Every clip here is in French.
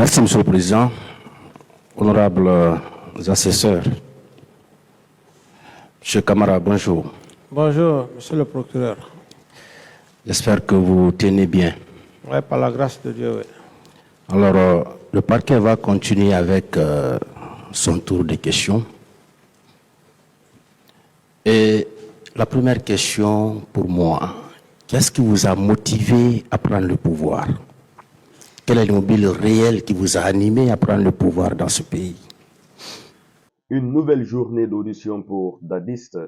Merci, Monsieur le Président. Honorables assesseurs, Monsieur Camara, bonjour. Bonjour, Monsieur le procureur. J'espère que vous tenez bien. Oui, par la grâce de Dieu, oui. Alors, le parquet va continuer avec son tour de questions. Et la première question pour moi, qu'est-ce qui vous a motivé à prendre le pouvoir? Quel est le mobile réel qui vous a animé à prendre le pouvoir dans ce pays? Une nouvelle journée d'audition pour Dadiste.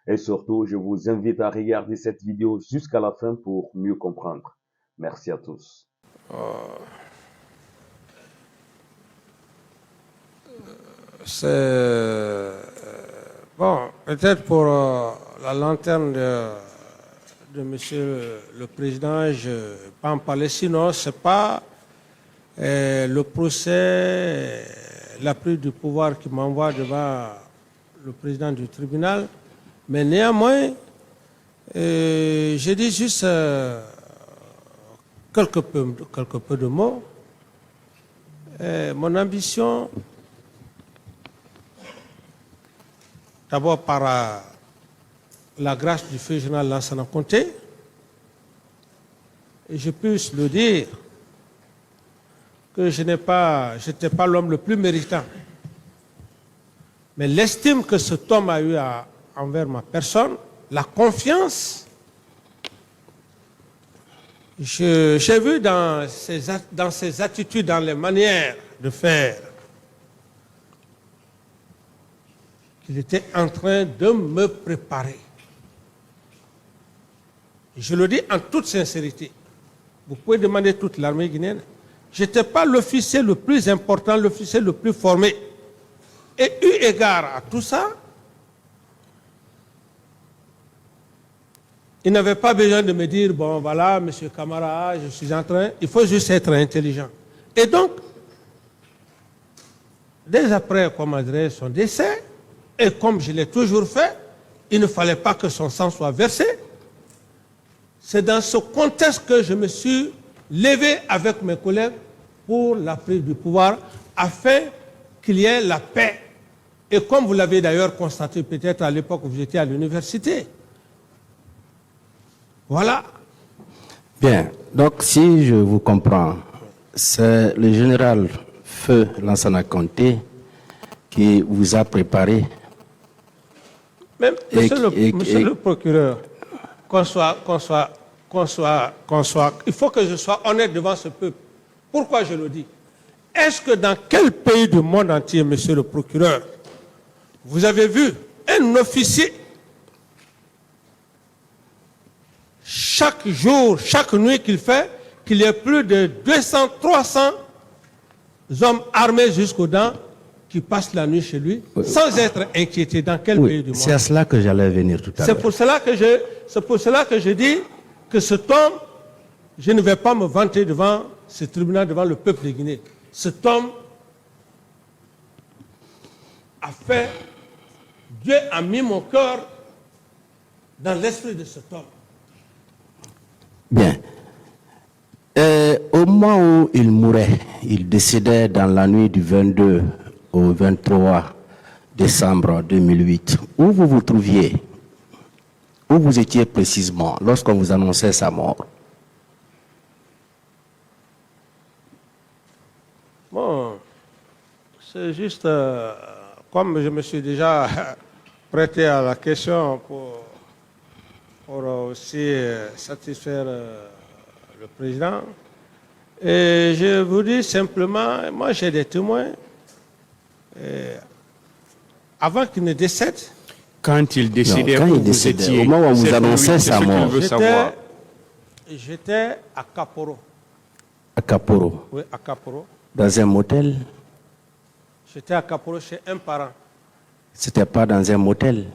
Et surtout, je vous invite à regarder cette vidéo jusqu'à la fin pour mieux comprendre. Merci à tous. C'est... Bon, peut-être pour la lanterne de Monsieur le Président, je ne vais pas en parler. Sinon, ce n'est pas le procès, la prise du pouvoir qui m'envoie devant le président du tribunal. Mais néanmoins, je dis juste quelques peu de mots. Mon ambition, d'abord par la grâce du feu général Lansana Conté, et je puisse le dire, que je n'étais pas l'homme le plus méritant. Mais l'estime que cet homme a eue envers ma personne, la confiance, j'ai vu dans ses attitudes, dans les manières de faire, qu'il était en train de me préparer. Et je le dis en toute sincérité. Vous pouvez demander toute l'armée guinéenne. Je n'étais pas l'officier le plus important, l'officier le plus formé. Et eu égard à tout ça, il n'avait pas besoin de me dire, bon voilà, monsieur Camara, je suis en train, il faut juste être intelligent. Et donc, dès après, comment dirais, son décès, et comme je l'ai toujours fait, il ne fallait pas que son sang soit versé. C'est dans ce contexte que je me suis levé avec mes collègues pour la prise du pouvoir afin qu'il y ait la paix. Et comme vous l'avez d'ailleurs constaté peut-être à l'époque où vous étiez à l'université. Voilà. Bien, donc si je vous comprends, c'est le général Feu Lansana Conté qui vous a préparé. Même, monsieur le procureur, il faut que je sois honnête devant ce peuple. Pourquoi je le dis? Est-ce que dans quel pays du monde entier, monsieur le procureur, vous avez vu un officier chaque jour, chaque nuit qu'il fait, qu'il y ait plus de 200, 300 hommes armés jusqu'aux dents qui passent la nuit chez lui sans être inquiétés? Dans quel pays du monde? C'est à cela que j'allais venir tout à l'heure. C'est pour cela que je dis que cet homme, je ne vais pas me vanter devant ce tribunal, devant le peuple de Guinée. Cet homme a fait, Dieu a mis mon cœur dans l'esprit de cet homme. Bien. Au moment où il mourait, il décédait dans la nuit du 22 au 23 décembre 2008. Où vous vous trouviez? Où vous étiez précisément lorsqu'on vous annonçait sa mort? Bon, c'est juste, comme je me suis déjà prêté à la question pour aussi satisfaire le président, et je vous dis simplement, moi j'ai des témoins, avant qu'il ne décède. Quand il décidait, non, quand il décédait, au moment où on vous annonçait sa mort, j'étais à Kaporo. À Kaporo? Oui, à Kaporo. Dans un motel? J'étais à Kaporo chez un parent. C'était pas dans un motel?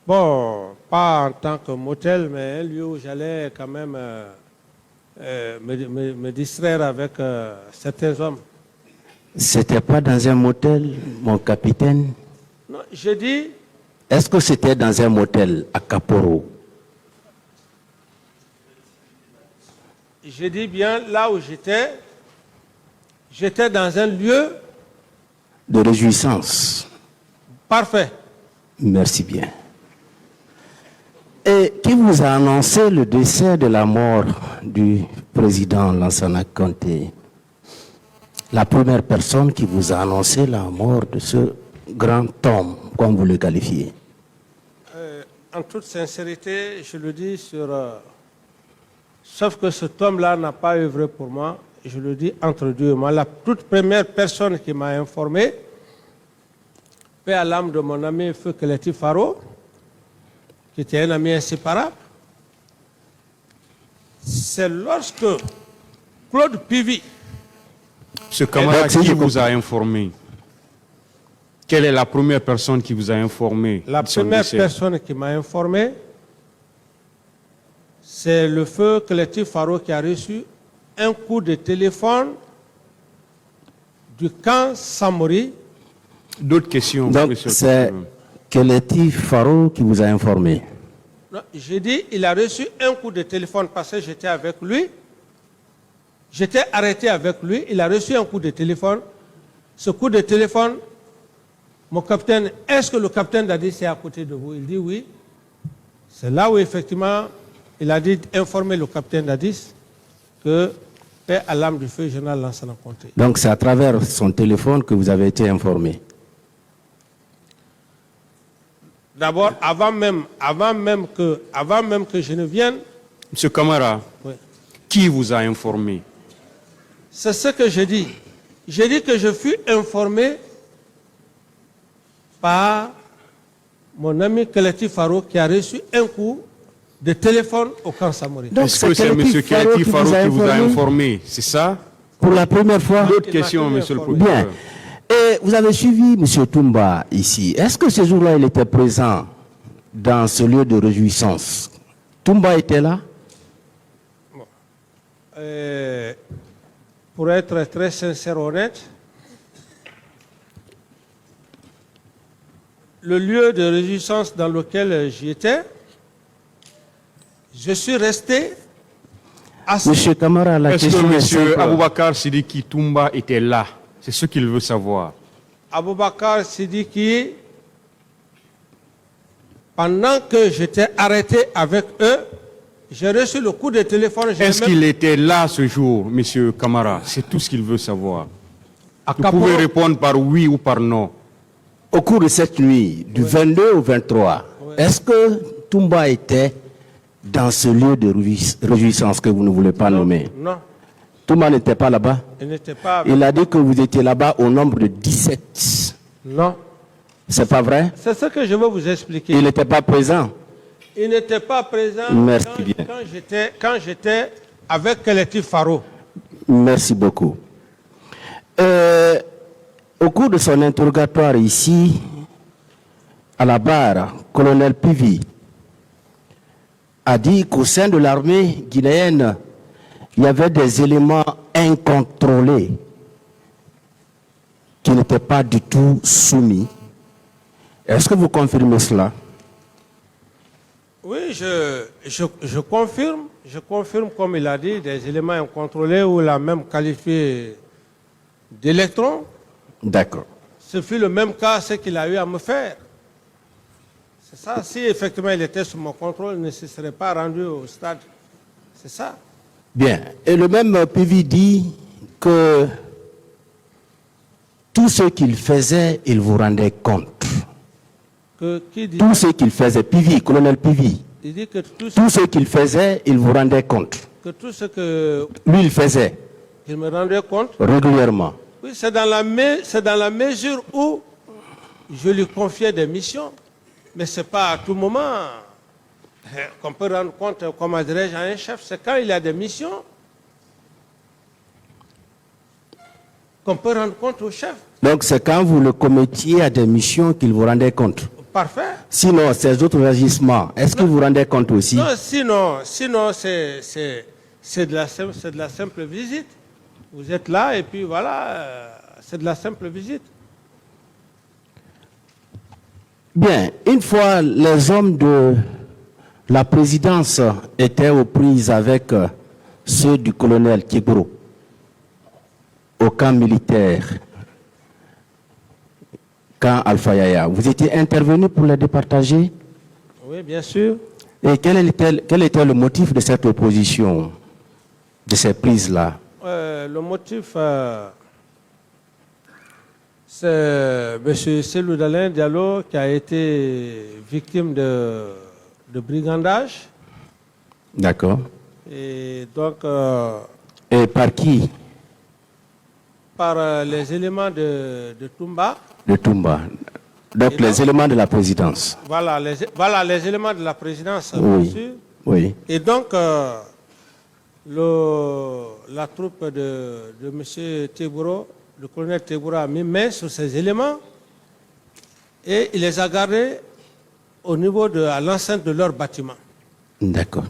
Bon, pas en tant que motel, mais un lieu où j'allais quand même me distraire avec certains hommes. C'était pas dans un motel, mon capitaine? Non, je dis... Est-ce que c'était dans un motel à Kaporo? Je dis bien là où j'étais, J'étais dans un lieu de réjouissance. parfait. Merci bien. Et qui vous a annoncé le décès de la mort du président Lansana Conté? La première personne qui vous a annoncé la mort de ce grand homme, comme vous le qualifiez? En toute sincérité, je le dis sauf que cet homme-là n'a pas œuvré pour moi, je le dis entre Dieu et moi. La toute première personne qui m'a informé, paix à l'âme de mon ami Feu Keleti Faro, qui était un ami inséparable, c'est lorsque Claude Pivy, Ce camarade qui vous a informé? Quelle est la première personne qui vous a informé? la de son première décès? personne qui m'a informé, c'est le Feu Keleti Faro qui a reçu un coup de téléphone du camp Samori. D'autres questions, Donc monsieur le c'est procureur? Keleti Faro qui vous a informé. Non, j'ai dit, il a reçu un coup de téléphone parce que j'étais avec lui. J'étais arrêté avec lui. Il a reçu un coup de téléphone. Ce coup de téléphone, mon capitaine, est-ce que le capitaine Dadis est à côté de vous? Il dit oui. C'est là où effectivement, il a dit informer le capitaine Dadis que paix à l'âme du feu général Lansana Conté. Donc c'est à travers son téléphone que vous avez été informé. D'abord, avant même que je ne vienne, Monsieur Camara, oui, qui vous a informé? c'est ce que je dis. J'ai dit que je fus informé par mon ami Keleti Faro qui a reçu un coup de téléphone au camp Samori. Donc, Est-ce que c'est Keleti monsieur Keleti Faro Faro qui vous a informé informé? C'est ça? pour la première fois? D'autres Il m'a questions, tenu monsieur le informé. procureur? Bien. Et vous avez suivi M. Toumba ici. Est-ce que ce jour-là, il était présent dans ce lieu de réjouissance? Toumba était là? Pour être très sincère, honnête, le lieu de réjouissance dans lequel j'y étais, je suis resté assis. Monsieur Camara, la Est-ce que question est monsieur simple. Aboubakar Sidiki Toumba était là? C'est ce qu'il veut savoir. Aboubakar Sidiki, pendant que j'étais arrêté avec eux, j'ai reçu le coup de téléphone. Est-ce qu'il était là ce jour, monsieur Camara? C'est tout ce qu'il veut savoir. à Vous Kaporo, pouvez répondre par oui ou par non. Au cours de cette nuit, du 22 au 23, est-ce que Toumba était dans ce lieu de réjouissance que vous ne voulez pas nommer? Non, Toumba n'était pas là-bas? il n'était pas avec. Il a dit que vous étiez là-bas au nombre de 17. Non. C'est pas vrai? C'est ce que je veux vous expliquer. Il n'était pas présent. Il n'était pas présent Merci quand, bien. quand j'étais avec Keleti Faro. Merci beaucoup. Au cours de son interrogatoire ici, à la barre, colonel Pivy a dit qu'au sein de l'armée guinéenne, il y avait des éléments incontrôlés qui n'étaient pas du tout soumis. Est-ce que vous confirmez cela? Oui, je confirme. Je confirme, comme il a dit, des éléments incontrôlés ou il a même qualifié d'électrons. D'accord. Ce fut le même cas, ce qu'il a eu à me faire. C'est ça. Si effectivement il était sous mon contrôle, il ne se serait pas rendu au stade. C'est ça. Bien. Et le même Pivy dit que tout ce qu'il faisait, il vous rendait compte. Qui dit, Tout ce qu'il faisait, Pivy, colonel Pivy, il dit que tout ce qu'il faisait, il vous rendait compte. ce que Lui, il faisait il me rendait compte, régulièrement. oui, c'est dans la mesure où je lui confiais des missions. Mais ce n'est pas à tout moment qu'on peut rendre compte, comment dirais-je, à un chef. C'est quand il y a des missions qu'on peut rendre compte au chef. Donc, c'est quand vous le commettiez à des missions qu'il vous rendait compte. Parfait. Sinon, ces autres agissements, est-ce qu'il vous rendait compte aussi? Non, sinon c'est de la simple visite. Vous êtes là et puis voilà, c'est de la simple visite. Bien, une fois les hommes de la présidence étaient aux prises avec ceux du colonel Kiburo, au camp militaire, camp Alpha Yaya, vous étiez intervenu pour les départager? Oui, bien sûr. Et quel était le motif de cette opposition, de ces prises-là? Le motif, c'est M. Selou Dalein Diallo qui a été victime de brigandage. D'accord. Et donc, Et par qui? par les éléments de Toumba. De Toumba. Donc les éléments de la présidence. Voilà les éléments de la présidence, bien Oui. sûr. Oui. Et donc, la troupe de M. Teburo, le colonel Teburo, a mis main sur ces éléments et il les a gardés au niveau à l'enceinte de leur bâtiment. D'accord.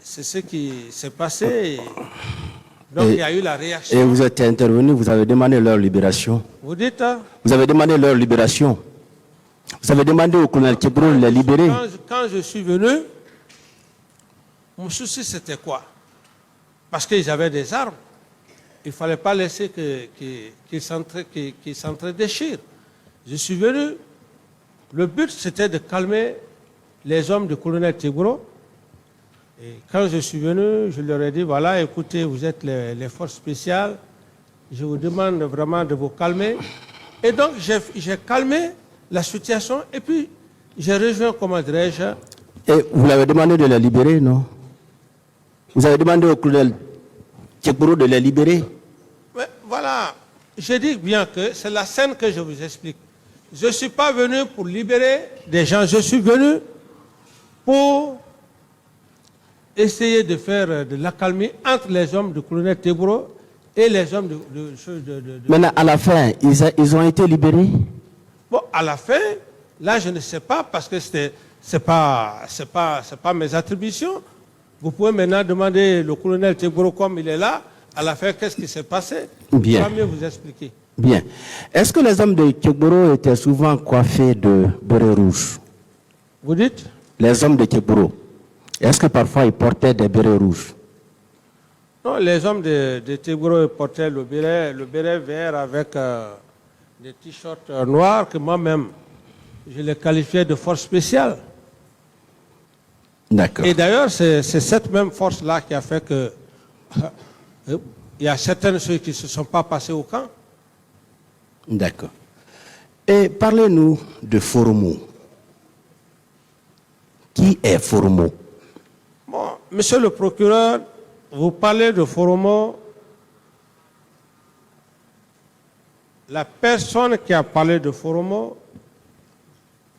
C'est ce qui s'est passé. Donc, il y a eu la réaction. Et vous êtes intervenu, vous avez demandé leur libération. Vous dites, hein? Vous avez demandé leur libération. Vous avez demandé au colonel Teburo de les libérer. Quand je suis venu, mon souci c'était quoi? Parce qu'ils avaient des armes. Il ne fallait pas laisser qu'ils s'entre-déchirent. Je suis venu. Le but c'était de calmer les hommes du colonel Teburo. Et quand je suis venu, je leur ai dit, voilà, écoutez, vous êtes les forces spéciales. Je vous demande vraiment de vous calmer. Et donc j'ai calmé la situation et puis j'ai rejoint, comment dirais-je. Et vous l'avez demandé de les libérer, non? Vous avez demandé au colonel Teburo de les libérer? Mais voilà, je dis bien que c'est la scène que je vous explique. Je ne suis pas venu pour libérer des gens, je suis venu pour essayer de faire de l'accalmie entre les hommes du colonel Teburo et les hommes de... Maintenant, à la fin, ils ont été libérés? Bon, à la fin, là, je ne sais pas parce que c'est pas mes attributions. Vous pouvez maintenant demander le colonel Teburo comme il est là. À la fin, qu'est-ce qui s'est passé? Bien. Je vais mieux vous expliquer. Bien. Est-ce que les hommes de Teburo étaient souvent coiffés de bérets rouges? Vous dites? Les hommes de Teburo, est-ce que parfois ils portaient des bérets rouges? Non, les hommes de Teburo portaient le béret vert avec des t-shirts noirs que moi-même, je les qualifiais de force spéciale. D'accord. Et d'ailleurs, c'est cette même force-là qui a fait que il y a certaines choses qui ne se sont pas passées au camp. D'accord. Et parlez-nous de Foromo. Qui est Foromo? Bon, monsieur le procureur, vous parlez de Foromo. La personne qui a parlé de Foromo,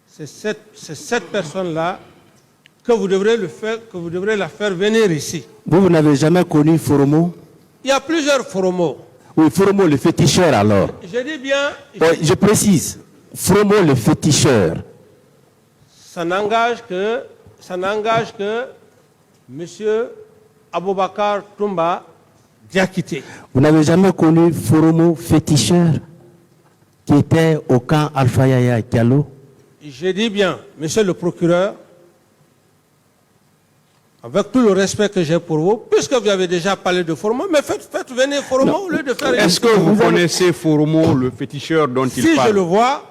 c'est cette personne-là que vous devrez la faire venir ici. Vous n'avez jamais connu Foromo? Il y a plusieurs Foromo. Oui, Foromo le féticheur alors. Je dis bien... Je précise, Foromo le féticheur. Ça n'engage que M. Aboubakar Toumba Diakité. Vous n'avez jamais connu Foromo féticheur qui était au camp Alpha Yaya Diallo? Je dis bien, monsieur le procureur, avec tout le respect que j'ai pour vous, puisque vous avez déjà parlé de Foromo, mais faites venir Foromo au lieu de faire... Est-ce que vous connaissez Foromo, le féticheur dont il parle?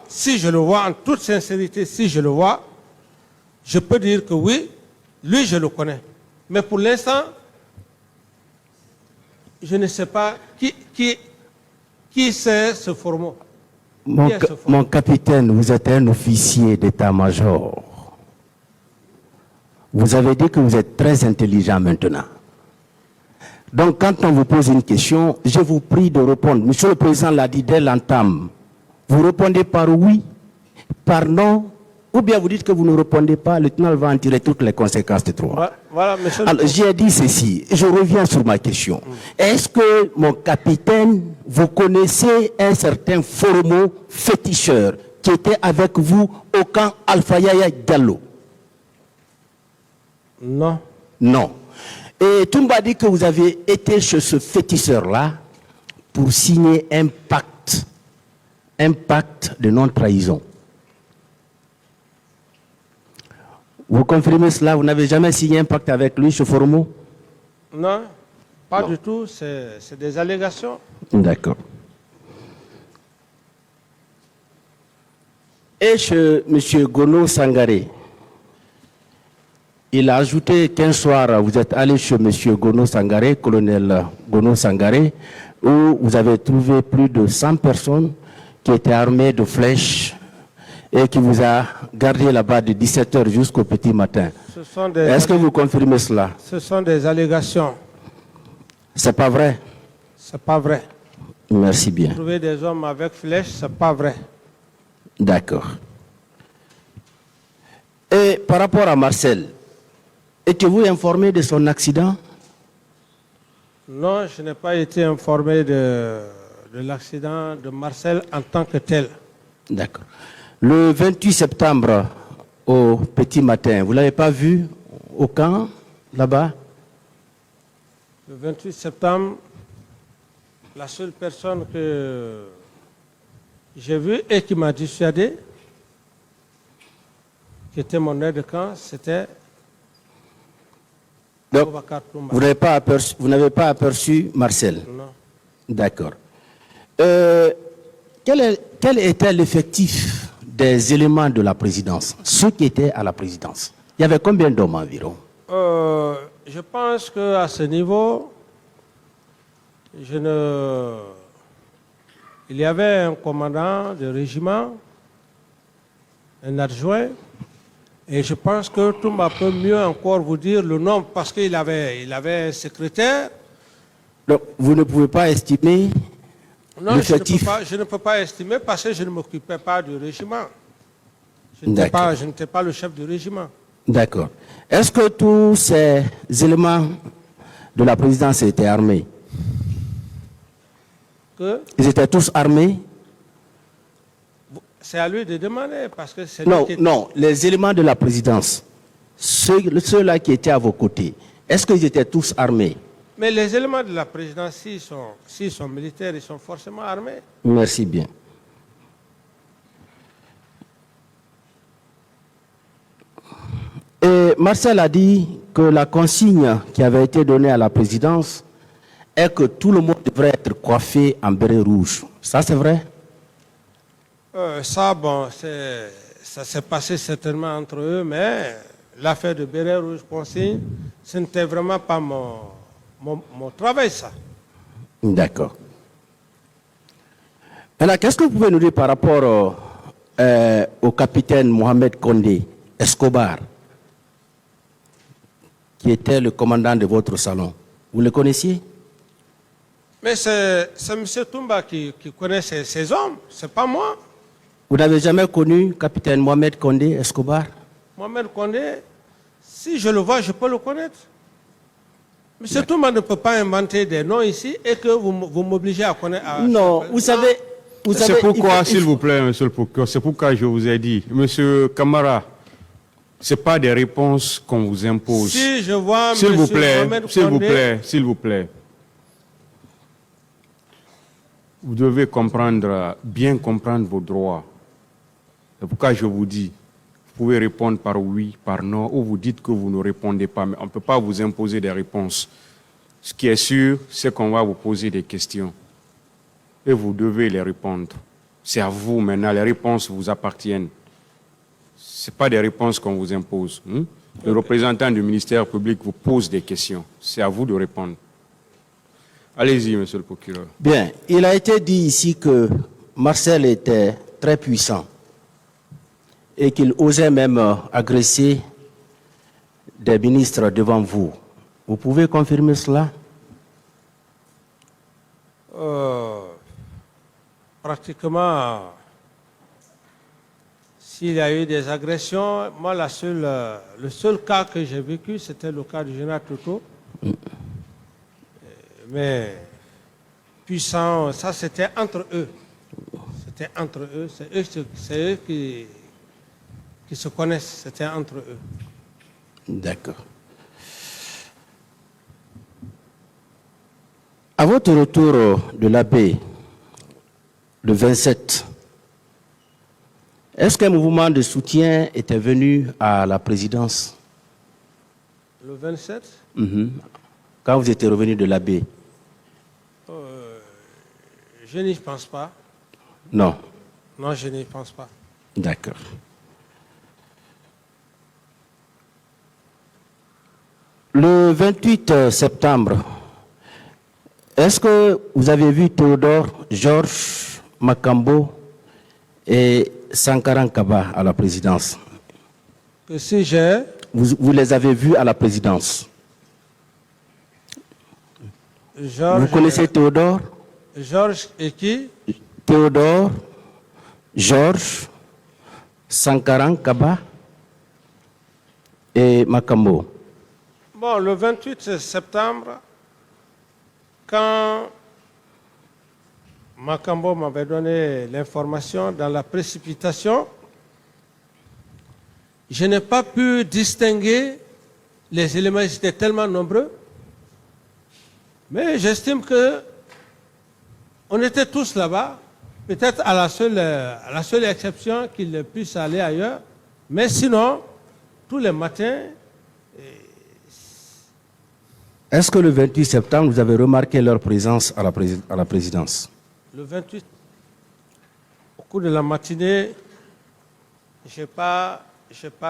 Si je le vois, en toute sincérité, si je le vois, je peux dire que oui, lui je le connais. Mais pour l'instant, je ne sais pas qui c'est ce Foromo. Mon capitaine, vous êtes un officier d'état-major. Vous avez dit que vous êtes très intelligent maintenant. Donc, quand on vous pose une question, je vous prie de répondre. Monsieur le Président l'a dit dès l'entame. Vous répondez par oui, par non, ou bien vous dites que vous ne répondez pas, le tribunal va en tirer toutes les conséquences de droit. Voilà, monsieur. Alors, j'ai dit ceci, je reviens sur ma question. Est-ce que, mon capitaine, vous connaissez un certain Foromo féticheur qui était avec vous au camp Alpha Yaya Diallo? Non. Non. Et Toumba dit que vous avez été chez ce féticheur-là pour signer un pacte de non-trahison. Vous confirmez cela? Vous n'avez jamais signé un pacte avec lui, chez Foromo? Non, pas du tout. C'est des allégations. D'accord. Et chez M. Gono Sangaré, il a ajouté qu'un soir, vous êtes allé chez M. Gono Sangaré, colonel Gono Sangaré, où vous avez trouvé plus de 100 personnes qui étaient armées de flèches et qui vous a gardé là-bas de 17h jusqu'au petit matin. Est-ce que vous confirmez cela? Ce sont des allégations. C'est pas vrai? C'est pas vrai. Merci bien. Trouver des hommes avec flèches, c'est pas vrai. D'accord. Et par rapport à Marcel, étiez-vous informé de son accident? Non, je n'ai pas été informé de l'accident de Marcel en tant que tel. D'accord. Le 28 septembre, au petit matin, vous ne l'avez pas vu au camp, là-bas? Le 28 septembre, la seule personne que j'ai vue et qui m'a dissuadé, qui était mon aide de camp, c'était Donc, Boubacar Toumba. vous n'avez pas aperçu Marcel? Non. D'accord. Quel était l'effectif des éléments de la présidence, ceux qui étaient à la présidence? Il y avait combien d'hommes environ? Je pense qu'à ce niveau, il y avait un commandant de régiment, un adjoint, et je pense que Toumba peut mieux encore vous dire le nombre parce qu'il avait un secrétaire. Donc, vous ne pouvez pas estimer l'effectif? Je ne peux pas estimer parce que je ne m'occupais pas du régiment. Je n'étais pas le chef du régiment. D'accord. Est-ce que tous ces éléments de la présidence étaient armés? Ils étaient tous armés? C'est à lui de demander parce que c'est Non, non, les éléments de la présidence, ceux-là qui étaient à vos côtés, est-ce qu'ils étaient tous armés? Mais les éléments de la présidence, s'ils sont militaires, ils sont forcément armés. Merci bien. Et Marcel a dit que la consigne qui avait été donnée à la présidence est que tout le monde devrait être coiffé en béret rouge. Ça, c'est vrai? Ça s'est passé certainement entre eux, mais l'affaire de béret rouge consigne, ce n'était vraiment pas mon travail, ça. D'accord. Alors, qu'est-ce que vous pouvez nous dire par rapport au capitaine Mohamed Kondé Escobar, qui était le commandant de votre salon? Vous le connaissiez? Mais c'est M. Toumba qui connaît ces hommes, c'est pas moi. Vous n'avez jamais connu capitaine Mohamed Kondé Escobar? Mohamed Kondé, si je le vois, je peux le connaître. M. Toumba ne peut pas inventer des noms ici et que vous m'obligez à connaître. Non, vous savez... C'est pourquoi, s'il vous plaît, monsieur le procureur, c'est pourquoi je vous ai dit, monsieur Camara, ce n'est pas des réponses qu'on vous impose. Si je vois s'il vous plaît, Mohamed s'il vous Kondé, plaît, s'il vous plaît. Vous devez comprendre, bien comprendre vos droits. C'est pourquoi je vous dis, vous pouvez répondre par oui, par non, ou vous dites que vous ne répondez pas, mais on ne peut pas vous imposer des réponses. Ce qui est sûr, c'est qu'on va vous poser des questions. Et vous devez les répondre. C'est à vous maintenant, les réponses vous appartiennent. Ce n'est pas des réponses qu'on vous impose. Le représentant du ministère public vous pose des questions. C'est à vous de répondre. Allez-y, monsieur le procureur. Bien, il a été dit ici que Marcel était très puissant et qu'il osait même agresser des ministres devant vous. Vous pouvez confirmer cela? Pratiquement, s'il y a eu des agressions, moi, le seul cas que j'ai vécu, c'était le cas du général Toto. Mais puissant, ça c'était entre eux. C'était entre eux, c'est eux qui se connaissent, c'était entre eux. D'accord. À votre retour de la baie, le 27, est-ce qu'un mouvement de soutien était venu à la présidence? Le 27? Quand vous étiez revenu de la baie? Je n'y pense pas. Non. Non, je n'y pense pas. D'accord. Le 28 septembre, est-ce que vous avez vu Théodore, Georges Makambo et Sankaran Kaba à la présidence? Que si j'ai... Vous les avez vus à la présidence? Georges, Vous connaissez Théodore? Georges et qui? Théodore, Georges, Sankaran Kaba et Makambo. Bon, le 28 septembre, quand Makambo m'avait donné l'information dans la précipitation, je n'ai pas pu distinguer les éléments, ils étaient tellement nombreux, mais j'estime que on était tous là-bas, peut-être à la seule exception qu'ils puissent aller ailleurs, mais sinon, tous les matins. Est-ce que le 28 septembre, vous avez remarqué leur présence à la présidence? Le 28, au cours de la matinée, je n'ai pas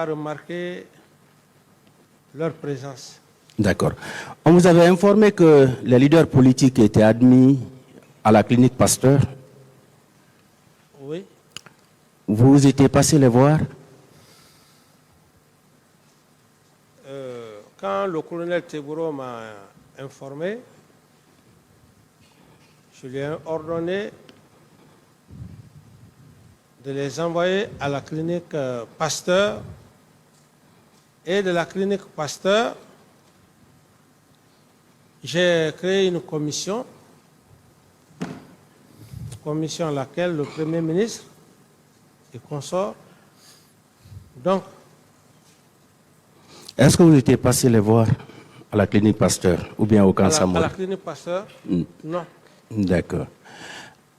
remarqué leur présence. D'accord. On vous avait informé que les leaders politiques étaient admis à la clinique Pasteur. Oui. Vous étiez passé les voir? Quand le colonel Teburo m'a informé, je lui ai ordonné de les envoyer à la clinique Pasteur, et de la clinique Pasteur, j'ai créé une commission à laquelle le Premier ministre et consort. Donc, est-ce que vous étiez passé les voir à la clinique Pasteur ou bien au camp Samoa? À la clinique Pasteur, non. D'accord.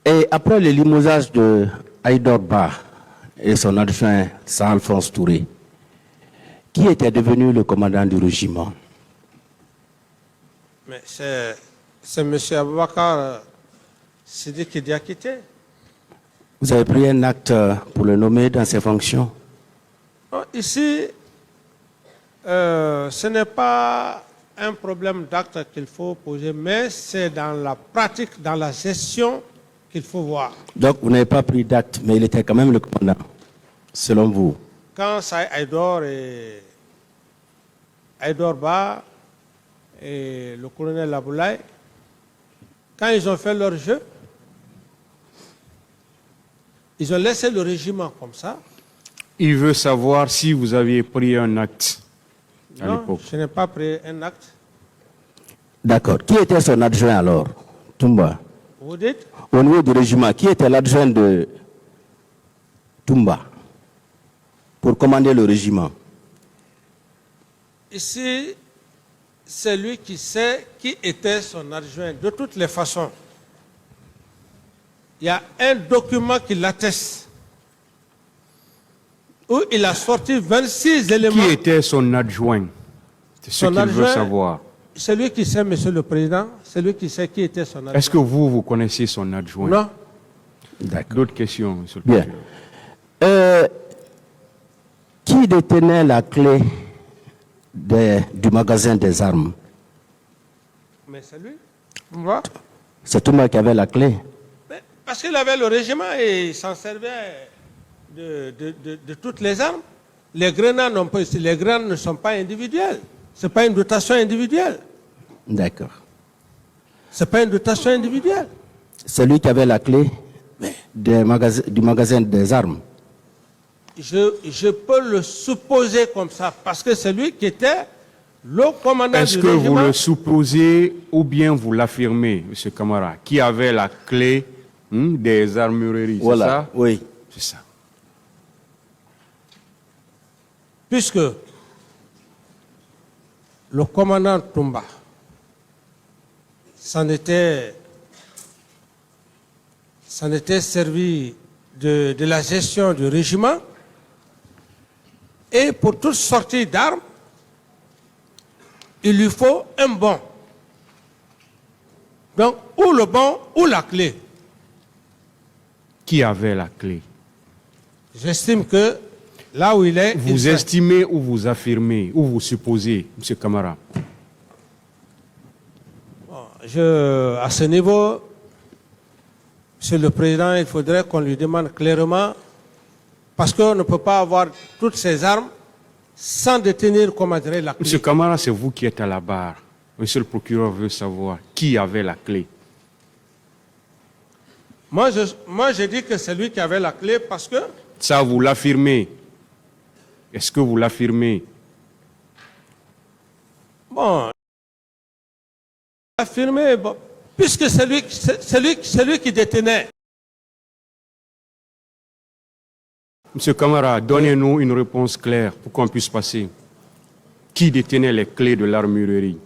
Et après le limogeage de Aïdor Ba et son adjoint Saint-Alphonse Touré, qui était devenu le commandant du régiment? Mais c'est M. Aboubakar Sidiki Diakité. Vous avez pris un acte pour le nommer dans ses fonctions? Non, ici, ce n'est pas un problème d'acte qu'il faut poser, mais c'est dans la pratique, dans la gestion qu'il faut voir. Donc, vous n'avez pas pris d'acte, mais il était quand même le commandant, selon vous? Quand Saïd Aïdor et Aïdor Ba et le colonel Laboulaye, quand ils ont fait leur jeu, ils ont laissé le régiment comme ça. Il veut savoir si vous aviez pris un acte à Non, l'époque. je n'ai pas pris un acte. D'accord. Qui était son adjoint alors, Toumba? Vous dites? Au niveau du régiment, qui était l'adjoint de Toumba pour commander le régiment? Ici, c'est lui qui sait qui était son adjoint. De toutes les façons, il y a un document qui l'atteste, où il a sorti 26 éléments. Qui était son adjoint? C'est ce qu'il veut savoir. C'est lui qui sait, Monsieur le Président, c'est lui qui sait qui était son adjoint. Est-ce que vous connaissez son adjoint? Non. D'accord. D'autres questions, Monsieur le Bien. Président? Qui détenait la clé du magasin des armes? Mais c'est lui. Moi. C'est Toumba qui avait la clé? Mais parce qu'il avait le régiment et il s'en servait de toutes les armes. Les grenades ne sont pas individuelles. Ce n'est pas une dotation individuelle. D'accord. Ce n'est pas une dotation individuelle. C'est lui qui avait la clé du magasin des armes? Je peux le supposer comme ça, parce que c'est lui qui était le commandant du Est-ce régiment. que vous le supposez ou bien vous l'affirmez, M. Camara, qui avait la clé des armureries? Voilà, C'est ça? oui. C'est ça. Puisque le commandant Toumba s'en était servi de la gestion du régiment, et pour toute sortie d'armes, il lui faut un bon. Donc, ou le bon ou la clé. qui avait la clé? J'estime que là où il est... Vous estimez ou vous affirmez ou vous supposez, M. Camara? À ce niveau, Monsieur le Président, il faudrait qu'on lui demande clairement, parce qu'on ne peut pas avoir toutes ces armes sans détenir, comment dire, la clé. M. Camara, c'est vous qui êtes à la barre. Monsieur le procureur veut savoir qui avait la clé. Moi, je dis que c'est lui qui avait la clé parce que... Ça, vous l'affirmez. Est-ce que vous l'affirmez? Bon, affirmé, bon, puisque c'est lui qui détenait. Monsieur Camara, donnez-nous une réponse claire pour qu'on puisse passer. Qui détenait les clés de l'armurerie?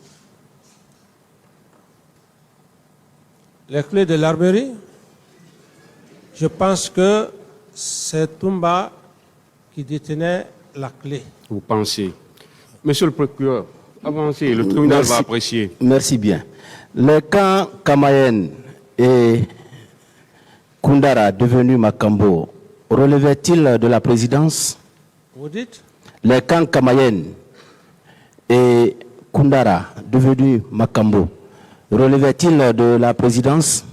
Les clés de l'armurerie? Je pense que c'est Toumba qui détenait la clé. Vous pensez? Monsieur le procureur, avancez, le tribunal va apprécier. Merci bien. Les camps Kamayen et Koundara, devenus Makambo, relevaient-ils de la présidence? Vous dites? Les camps Kamayen et Koundara, devenus Makambo, relevaient-ils de la présidence?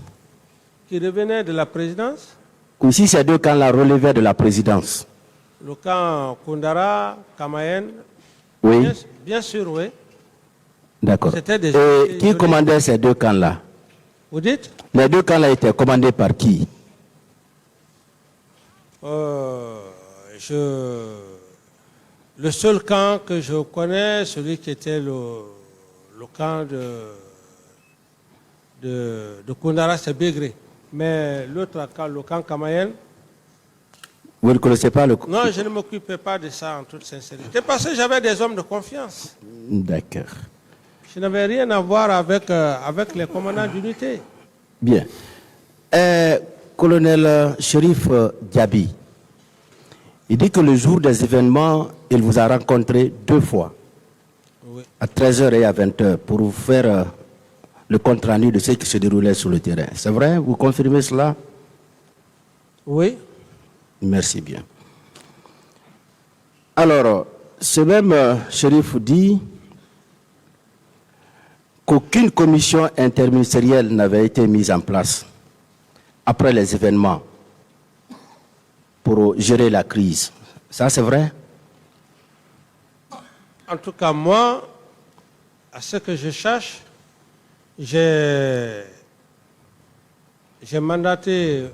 Qui revenait de la présidence? Ou si ces deux camps-là relevaient de la présidence? Le camp Koundara, Kamayen, Oui. bien sûr, oui. D'accord. Et qui commandait ces deux camps-là? Vous dites? Les deux camps-là étaient commandés par qui? Le seul camp que je connais, celui qui était le camp de Koundara, c'est Bégré. Mais l'autre camp, le camp Kamayen... Vous ne connaissez pas le... Non, je ne m'occupais pas de ça en toute sincérité, parce que j'avais des hommes de confiance. D'accord. Je n'avais rien à voir avec les commandants d'unité. Bien. Colonel Chérif Diaby, il dit que le jour des événements, il vous a rencontré 2 fois, Oui. à 13h et à 20h, pour vous faire le compte-rendu de ce qui se déroulait sur le terrain. C'est vrai? Vous confirmez cela? Oui. Merci bien. Alors, ce même shérif dit qu'aucune commission interministérielle n'avait été mise en place après les événements pour gérer la crise. Ça, c'est vrai? En tout cas, moi, à ce que je cherche, j'ai mandaté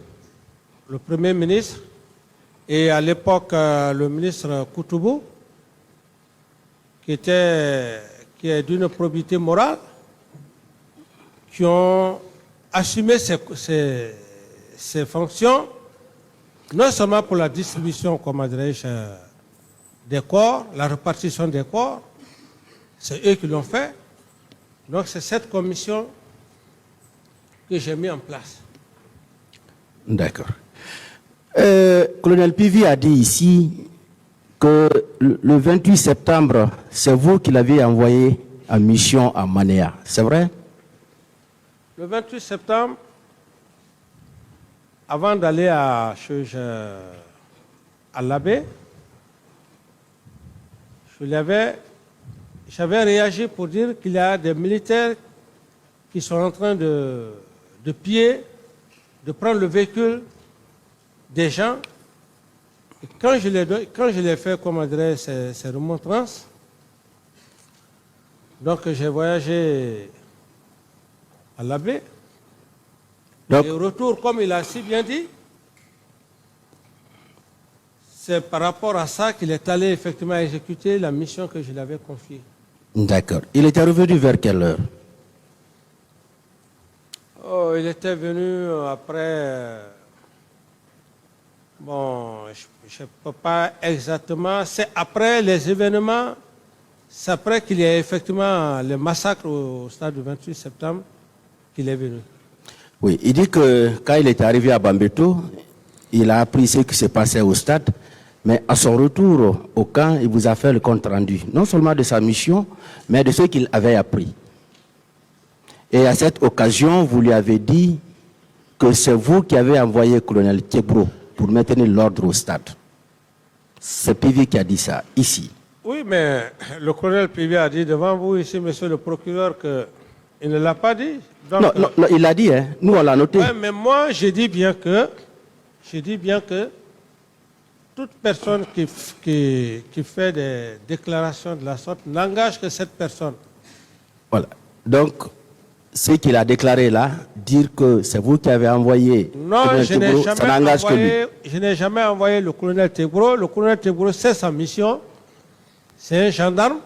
le Premier ministre et à l'époque le ministre Koutoubou, qui est d'une probité morale, qui ont assumé ces fonctions, non seulement pour la distribution, comment dirais-je, des corps, la répartition des corps, c'est eux qui l'ont fait. Donc c'est cette commission que j'ai mis en place. D'accord. Colonel Pivi a dit ici que le 28 septembre, c'est vous qui l'avez envoyé en mission à Manéa. C'est vrai? Le 28 septembre, avant d'aller à l'abbé, j'avais réagi pour dire qu'il y a des militaires qui sont en train de piller, de prendre le véhicule des gens. Et quand je l'ai fait, comment dirais, ces remontrances, donc j'ai voyagé à l'abbé. Et au retour, comme il a si bien dit, c'est par rapport à ça qu'il est allé effectivement exécuter la mission que je lui avais confiée. D'accord. Il était revenu vers quelle heure? Oh, il était venu après... Bon, je ne peux pas exactement... C'est après les événements, c'est après qu'il y a effectivement le massacre au stade du 28 septembre qu'il est venu. Oui, il dit que quand il est arrivé à Bambeto, il a appris ce qui s'est passé au stade, mais à son retour au camp, il vous a fait le compte rendu, non seulement de sa mission, mais de ce qu'il avait appris. Et à cette occasion, vous lui avez dit que c'est vous qui avez envoyé le colonel Tebro pour maintenir l'ordre au stade. C'est Pivi qui a dit ça, ici. Oui, mais le colonel Pivi a dit devant vous ici, monsieur le procureur, qu'il ne l'a pas dit. Donc, Non, il l'a dit, hein. Nous on l'a noté. ouais, mais moi, je dis bien que toute personne qui fait des déclarations de la sorte n'engage que cette personne. Voilà. Donc, ce qu'il a déclaré là, dire que c'est vous qui avez envoyé Non, le je colonel n'ai Tebro, ça n'engage que lui. je n'ai jamais envoyé le colonel Tebro. Le colonel Tebro, c'est sa mission. C'est un gendarme,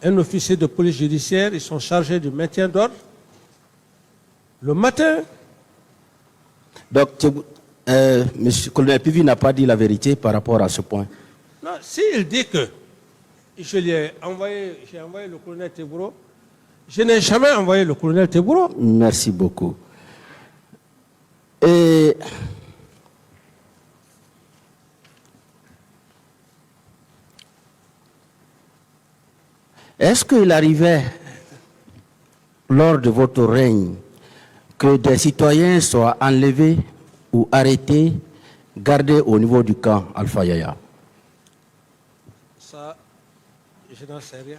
un officier de police judiciaire. Ils sont chargés du maintien d'ordre. Le matin, Donc, M. colonel Pivi n'a pas dit la vérité par rapport à ce point. non, s'il dit que j'ai envoyé le colonel Tebro, je n'ai jamais envoyé le colonel Tebro. Merci beaucoup. Et est-ce qu'il arrivait, lors de votre règne, que des citoyens soient enlevés ou arrêtés, gardés au niveau du camp Alpha Yaya? Ça, je n'en sais rien.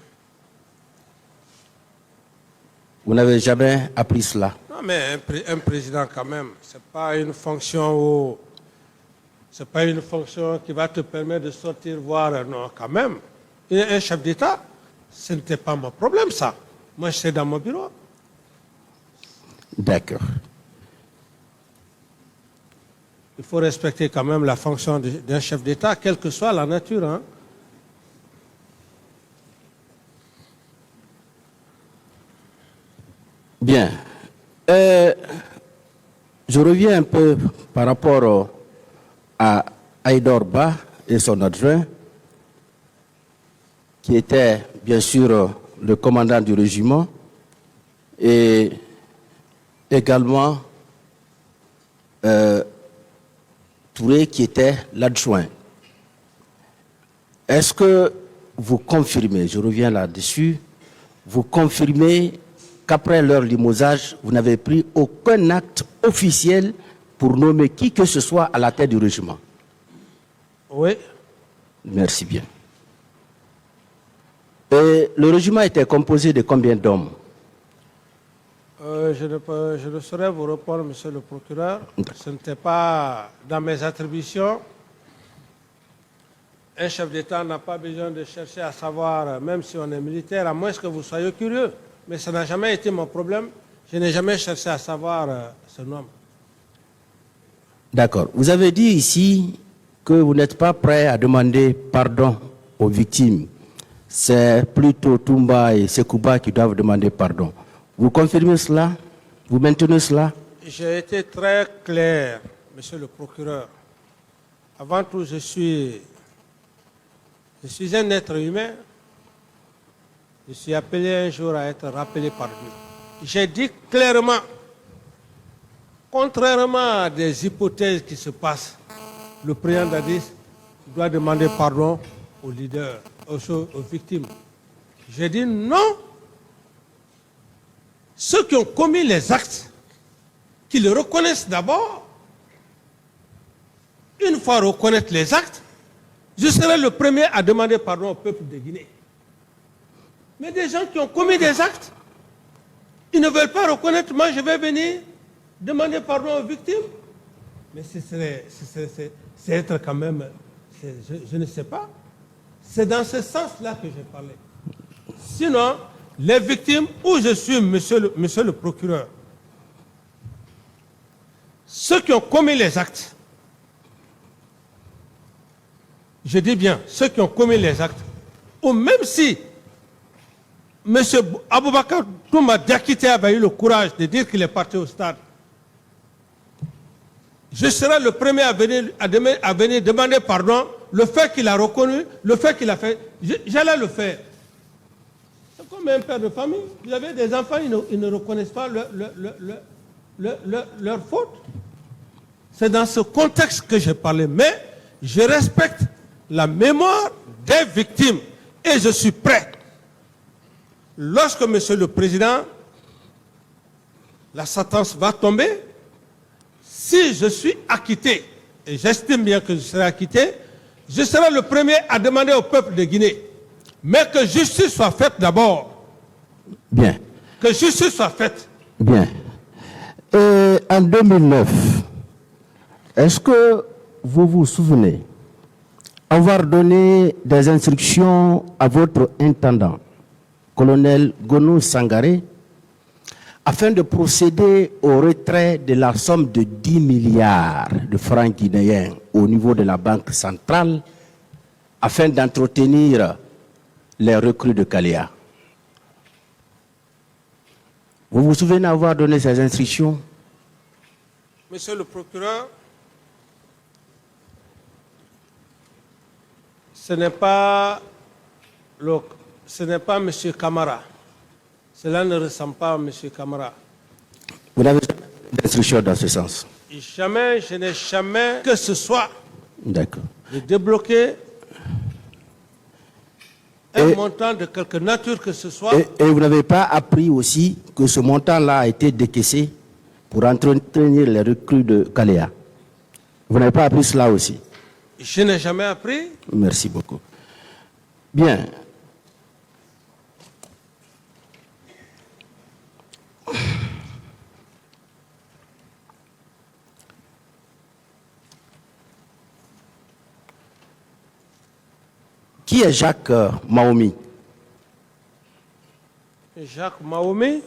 Vous n'avez jamais appris cela? Non, mais un président, quand même, ce n'est pas une fonction qui va te permettre de sortir voir. Non, quand même. Un chef d'État, ce n'était pas mon problème, ça. Moi, j'étais dans mon bureau. D'accord. Il faut respecter quand même la fonction d'un chef d'État, quelle que soit la nature. Hein. Bien. Je reviens un peu par rapport à Aïdor Ba et son adjoint, qui était bien sûr le commandant du régiment et également Touré qui était l'adjoint. Est-ce que vous confirmez, je reviens là-dessus, vous confirmez qu'après leur limogeage, vous n'avez pris aucun acte officiel pour nommer qui que ce soit à la tête du régiment? Oui. Merci bien. Et le régiment était composé de combien d'hommes? Je ne saurais vous répondre, monsieur le procureur. Ce n'était pas dans mes attributions. Un chef d'État n'a pas besoin de chercher à savoir, même si on est militaire, à moins que vous soyez curieux. Mais ça n'a jamais été mon problème. Je n'ai jamais cherché à savoir ce nom. D'accord. Vous avez dit ici que vous n'êtes pas prêt à demander pardon aux victimes. C'est plutôt Toumba et Sekouba qui doivent demander pardon. Vous confirmez cela? Vous maintenez cela? J'ai été très clair, monsieur le procureur. Avant tout, je suis un être humain. Je suis appelé un jour à être rappelé par Dieu. J'ai dit clairement, contrairement à des hypothèses qui se passent, le président Dadis doit demander pardon aux leaders, aux victimes. J'ai dit non. Ceux qui ont commis les actes, qu'ils le reconnaissent d'abord. Une fois reconnaître les actes, je serai le premier à demander pardon au peuple de Guinée. Mais des gens qui ont commis des actes, ils ne veulent pas reconnaître, moi je vais venir demander pardon aux victimes. Mais c'est être quand même, je ne sais pas. C'est dans ce sens-là que j'ai parlé. Sinon, les victimes, où je suis, monsieur le procureur, ceux qui ont commis les actes, je dis bien, ceux qui ont commis les actes, ou même si M. Aboubakar Toumba Diakité avait eu le courage de dire qu'il est parti au stade, je serai le premier à venir demander pardon, le fait qu'il a reconnu, le fait qu'il a fait, j'allais le faire. C'est comme un père de famille, vous avez des enfants, ils ne reconnaissent pas leur faute. C'est dans ce contexte que j'ai parlé, mais je respecte la mémoire des victimes et je suis prêt. Lorsque M. le Président la sentence va tomber. Si je suis acquitté, et j'estime bien que je serai acquitté, je serai le premier à demander au peuple de Guinée. Mais que justice soit faite d'abord. Bien. Que justice soit faite. Bien. En 2009, est-ce que vous vous souvenez avoir donné des instructions à votre intendant, colonel Gono Sangaré, afin de procéder au retrait de la somme de 10 milliards de francs guinéens au niveau de la Banque centrale, afin d'entretenir les recrues de Kalea? Vous vous souvenez avoir donné ces instructions? Monsieur le procureur, ce n'est pas M. Camara. Cela ne ressemble pas à M. Camara. Vous n'avez jamais donné d'instructions dans ce sens? Jamais, je n'ai jamais que ce soit D'accord. de débloquer un montant de quelque nature que ce soit. Et vous n'avez pas appris aussi que ce montant-là a été décaissé pour entretenir les recrues de Kalea? Vous n'avez pas appris cela aussi? Je n'ai jamais appris. Merci beaucoup. Bien. Qui est Jacques Mahomi? Jacques Mahomi.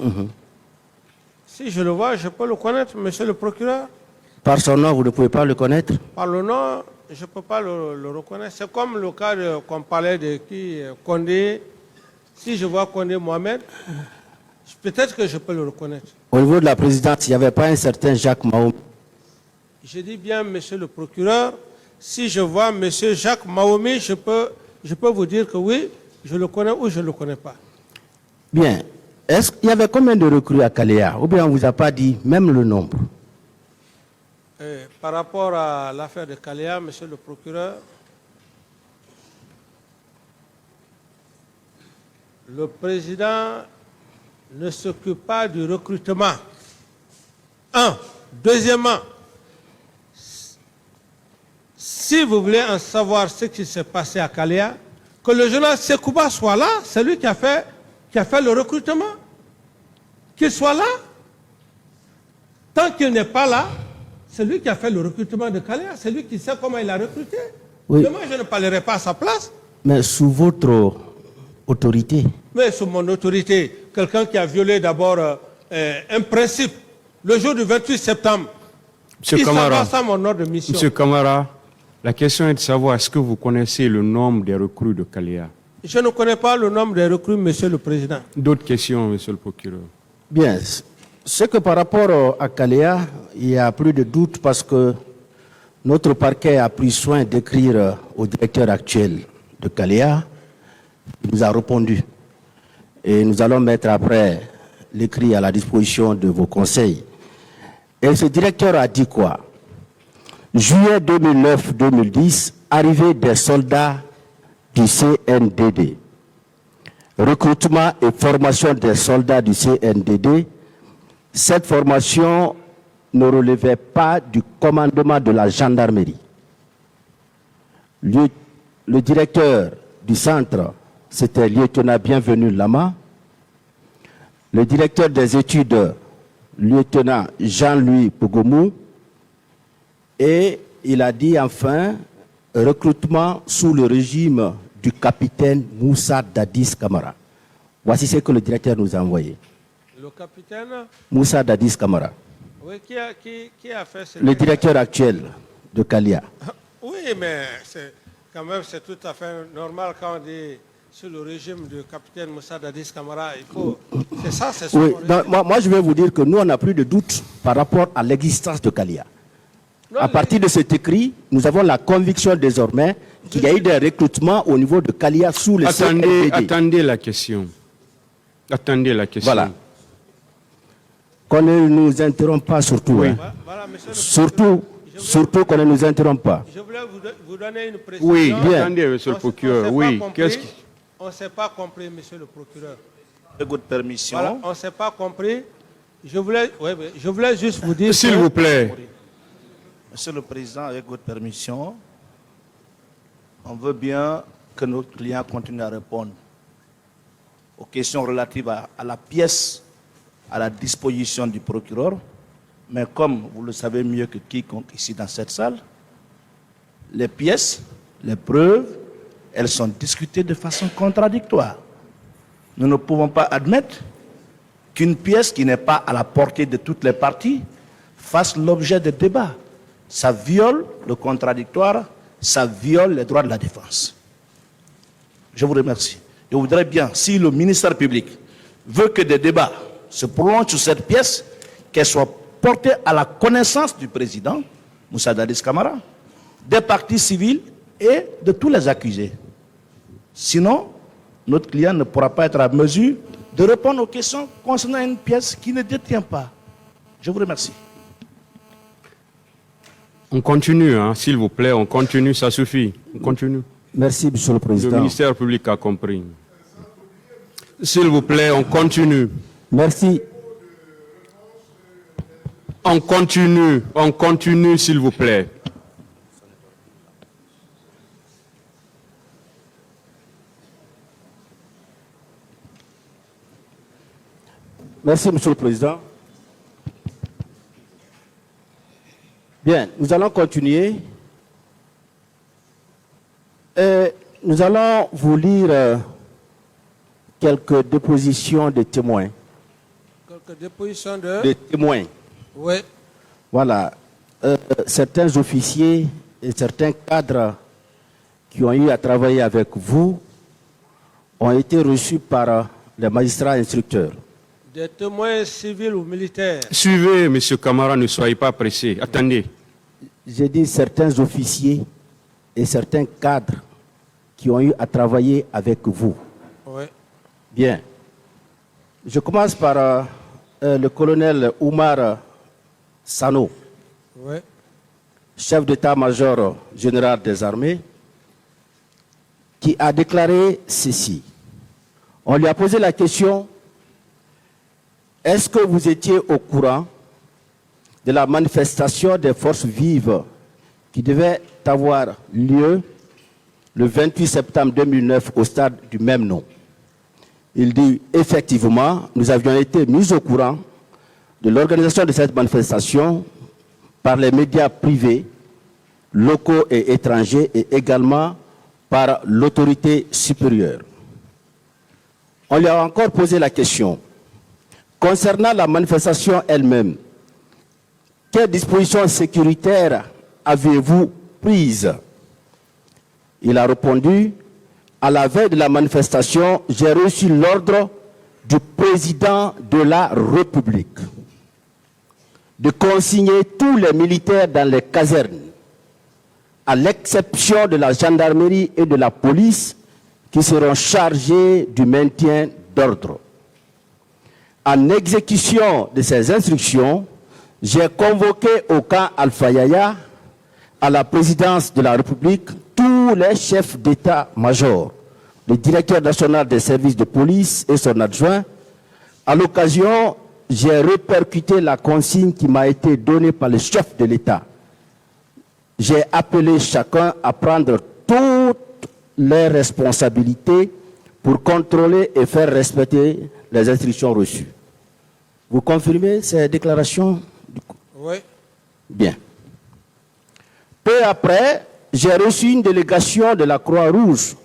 Si je le vois, je peux le connaître, monsieur le procureur. Par son nom, vous ne pouvez pas le connaître? Par le nom, je ne peux pas le reconnaître. C'est comme le cas qu'on parlait de qui, Condé. Si je vois Condé Mohamed, peut-être que je peux le reconnaître. Au niveau de la présidence, il n'y avait pas un certain Jacques Mahomi? Je dis bien, monsieur le procureur, si je vois monsieur Jacques Mahomi, je peux vous dire que oui, je le connais ou je ne le connais pas. Bien. Est-ce qu'il y avait combien de recrues à Kalea? Ou bien on ne vous a pas dit même le nombre? Par rapport à l'affaire de Kalea, monsieur le procureur, le président ne s'occupe pas du recrutement. Un. Deuxièmement, si vous voulez en savoir ce qui s'est passé à Kalea, que le général Sekouba soit là, c'est lui qui a fait le recrutement. Qu'il soit là. Tant qu'il n'est pas là, c'est lui qui a fait le recrutement de Kalea, c'est lui qui sait comment il a recruté. Oui. Demain, je ne parlerai pas à sa place. Mais sous votre autorité? Mais sous mon autorité, quelqu'un qui a violé d'abord un principe, le jour du 28 septembre, Monsieur il s'en Camara, va sans mon ordre de mission. Monsieur Camara, la question est de savoir est-ce que vous connaissez le nombre des recrues de Kalea? Je ne connais pas le nombre des recrues, monsieur le président. D'autres questions, monsieur le procureur? Bien. C'est que par rapport à Kalea, il n'y a plus de doute parce que notre parquet a pris soin d'écrire au directeur actuel de Kalea. Il nous a répondu. Et nous allons mettre après l'écrit à la disposition de vos conseils. Et ce directeur a dit quoi? Juillet 2009-2010, arrivée des soldats du CNDD. Recrutement et formation des soldats du CNDD. Cette formation ne relevait pas du commandement de la gendarmerie. Le directeur du centre, c'était lieutenant Bienvenu Lama. Le directeur des études, lieutenant Jean-Louis Pogomou. Et il a dit enfin, recrutement sous le régime du capitaine Moussa Dadis Camara. Voici ce que le directeur nous a envoyé. Le capitaine, Moussa Dadis Camara, oui, qui a fait ce... le directeur actuel de Kalea. Oui, mais quand même, c'est tout à fait normal quand on dit sur le régime du capitaine Moussa Dadis Camara. C'est ça, c'est son Oui, régime. moi, je vais vous dire que nous, on n'a plus de doute par rapport à l'existence de Kalea. Non, À partir de cet écrit, nous avons la conviction désormais qu'il y a eu des recrutements au niveau de Kalea sous le CNDD. Attendez la question. Attendez la question. Voilà. Qu'on ne nous interrompt pas surtout. Oui. Hein. Voilà, monsieur le Surtout qu'on ne nous interrompt pas. Je voulais vous donner une précision. Oui, Bien. attendez, monsieur le procureur. Oui, qu'est-ce qui... On ne s'est pas compris, monsieur le procureur. Avec votre permission, Voilà, on ne s'est pas compris. je voulais juste vous dire... S'il vous plaît. Monsieur le Président, avec votre permission, on veut bien que notre client continue à répondre aux questions relatives à la pièce à la disposition du procureur. Mais comme vous le savez mieux que quiconque ici dans cette salle, les pièces, les preuves, elles sont discutées de façon contradictoire. Nous ne pouvons pas admettre qu'une pièce qui n'est pas à la portée de toutes les parties fasse l'objet de débats. Ça viole le contradictoire, ça viole les droits de la défense. Je vous remercie. Je voudrais bien, si le ministère public veut que des débats se prolongent sur cette pièce, qu'elle soit portée à la connaissance du président, Moussa Dadis Camara, des parties civiles et de tous les accusés. Sinon, notre client ne pourra pas être à mesure de répondre aux questions concernant une pièce qui ne détient pas. Je vous remercie. On continue, hein, s'il vous plaît, on continue, ça suffit. On continue. Merci, Monsieur le Le Président. ministère public a compris. S'il vous plaît, on continue. Merci. On continue, s'il vous plaît. Merci, Monsieur le Président. Bien, nous allons continuer. Nous allons vous lire quelques dépositions de témoins. Quelques dépositions de... De témoins. Oui. Voilà. Certains officiers et certains cadres qui ont eu à travailler avec vous ont été reçus par les magistrats instructeurs. Des témoins civils ou militaires. Suivez, M. Camara, ne soyez pas pressé. Attendez. J'ai dit certains officiers et certains cadres qui ont eu à travailler avec vous. Oui. Bien. Je commence par le colonel Oumar Sano, Oui. chef d'état-major général des armées, qui a déclaré ceci. On lui a posé la question: est-ce que vous étiez au courant de la manifestation des forces vives qui devait avoir lieu le 28 septembre 2009 au stade du même nom? Il dit: effectivement, nous avions été mis au courant de l'organisation de cette manifestation par les médias privés, locaux et étrangers, et également par l'autorité supérieure. On lui a encore posé la question: concernant la manifestation elle-même, quelles dispositions sécuritaires avez-vous prises? Il a répondu: à la veille de la manifestation, j'ai reçu l'ordre du président de la République de consigner tous les militaires dans les casernes, à l'exception de la gendarmerie et de la police, qui seront chargés du maintien d'ordre. En exécution de ces instructions, j'ai convoqué au camp Alpha Yaya, à la présidence de la République, tous les chefs d'état-major, le directeur national des services de police et son adjoint. À l'occasion, j'ai répercuté la consigne qui m'a été donnée par le chef de l'État. J'ai appelé chacun à prendre toutes les responsabilités pour contrôler et faire respecter les instructions reçues. Vous confirmez ces déclarations? Oui. Bien. Peu après, j'ai reçu une délégation de la Croix-Rouge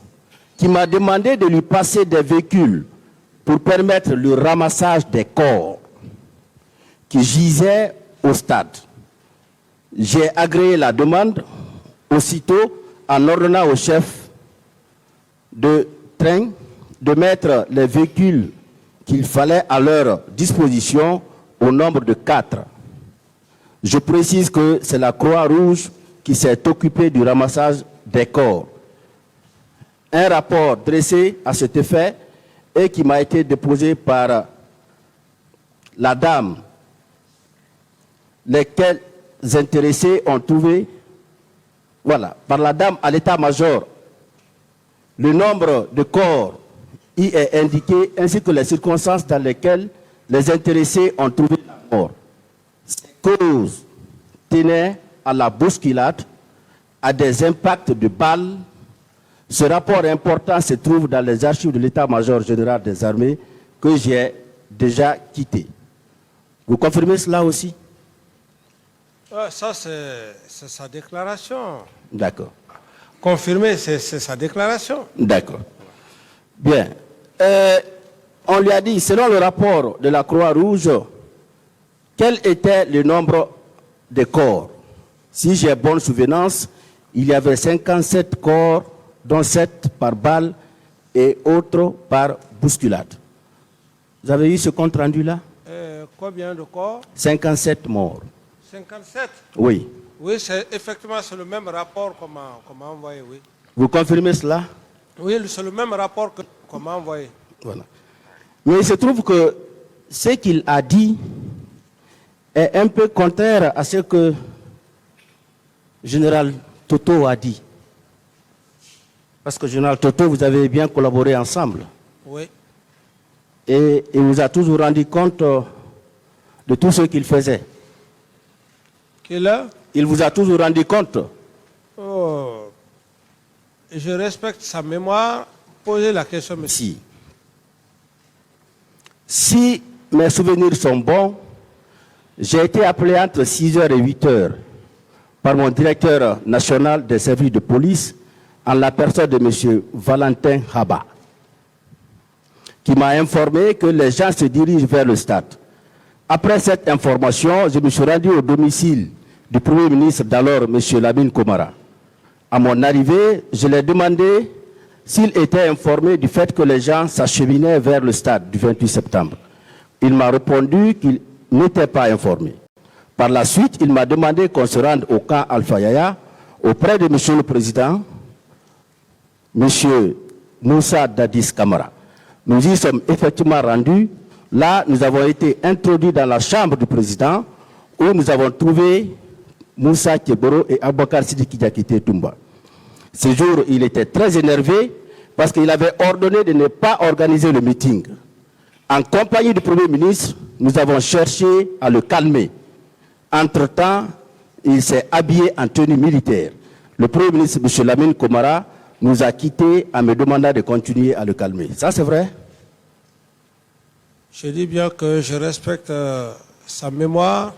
qui m'a demandé de lui passer des véhicules pour permettre le ramassage des corps qui gisaient au stade. J'ai agréé la demande aussitôt en ordonnant au chef de train de mettre les véhicules qu'il fallait à leur disposition au nombre de 4. Je précise que c'est la Croix-Rouge qui s'est occupée du ramassage des corps. Un rapport dressé à cet effet et qui m'a été déposé par la dame, lesquels intéressés ont trouvé, voilà, par la dame à l'état-major, le nombre de corps y est indiqué, ainsi que les circonstances dans lesquelles les intéressés ont trouvé la morts. Ces causes tenaient à la bousculade, à des impacts de balles. Ce rapport important se trouve dans les archives de l'état-major général des armées que j'ai déjà quitté. Vous confirmez cela aussi? Ça, c'est sa déclaration. D'accord. Confirmer, c'est sa déclaration. D'accord. Bien. On lui a dit, selon le rapport de la Croix-Rouge, quel était le nombre de corps? Si j'ai bonne souvenance, il y avait 57 corps, dont 7 par balle et autres par bousculade. Vous avez eu ce compte rendu-là? Combien de corps? 57 morts. 57? Oui. Oui, effectivement, c'est le même rapport qu'on m'a envoyé, oui. Vous confirmez cela? Oui, c'est le même rapport qu'on m'a envoyé. Voilà. Mais il se trouve que ce qu'il a dit est un peu contraire à ce que le général Toto a dit. Parce que général Toto, vous avez bien collaboré ensemble. Oui. Et il vous a toujours rendu compte de tout ce qu'il faisait. Il vous a toujours rendu compte. Oh, je respecte sa mémoire. Posez la question, monsieur. Si mes souvenirs sont bons, j'ai été appelé entre 6h et 8h par mon directeur national des services de police en la personne de M. Valentin Haba, qui m'a informé que les gens se dirigent vers le stade. Après cette information, je me suis rendu au domicile du Premier ministre d'alors, M. Lamine Komara. À mon arrivée, je lui ai demandé s'il était informé du fait que les gens s'acheminaient vers le stade du 28 septembre. Il m'a répondu qu'il n'était pas informé. Par la suite, il m'a demandé qu'on se rende au camp Alpha Yaya auprès de M. le Président, M. Moussa Dadis Camara. Nous y sommes effectivement rendus. Là, nous avons été introduits dans la chambre du Président où nous avons trouvé Moussa Keboro et Abakar Sidiki Diakité Toumba. Ce jour, il était très énervé parce qu'il avait ordonné de ne pas organiser le meeting. En compagnie du Premier ministre, nous avons cherché à le calmer. Entre-temps, il s'est habillé en tenue militaire. Le Premier ministre, M. Lamine Komara, nous a quittés en me demandant de continuer à le calmer. Ça, c'est vrai? Je dis bien que je respecte sa mémoire.